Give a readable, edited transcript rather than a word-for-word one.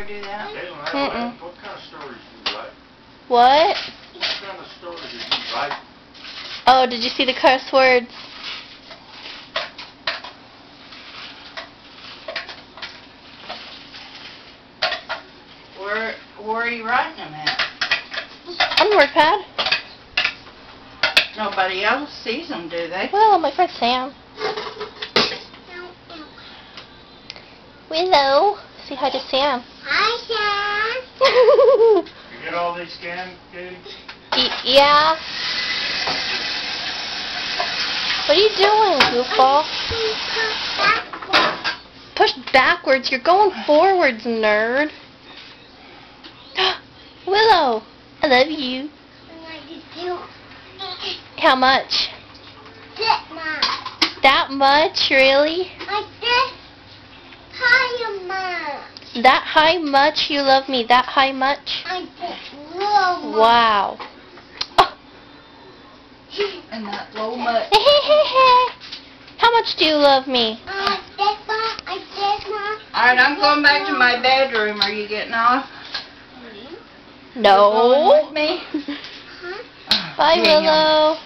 do that? Mm-mm. What kind of stories do you write? What? What kind of stories do you write? Oh, did you see the curse words? Where are you writing them at? On the WordPad. Nobody else sees them, do they? Well, my friend Sam. Willow. Say hi to Sam. Hi, You get all these scanned, Katie? Yeah. What are you doing, goofball? Sam. Push backwards. You're going forwards, nerd. Willow, I love you. How much? That much, really? That high much you love me? That high much? Wow. And that low much. How much do you love me? Alright, I'm going back to my bedroom. Are you getting off? No. You going with me? Bye, Yeah. Willow.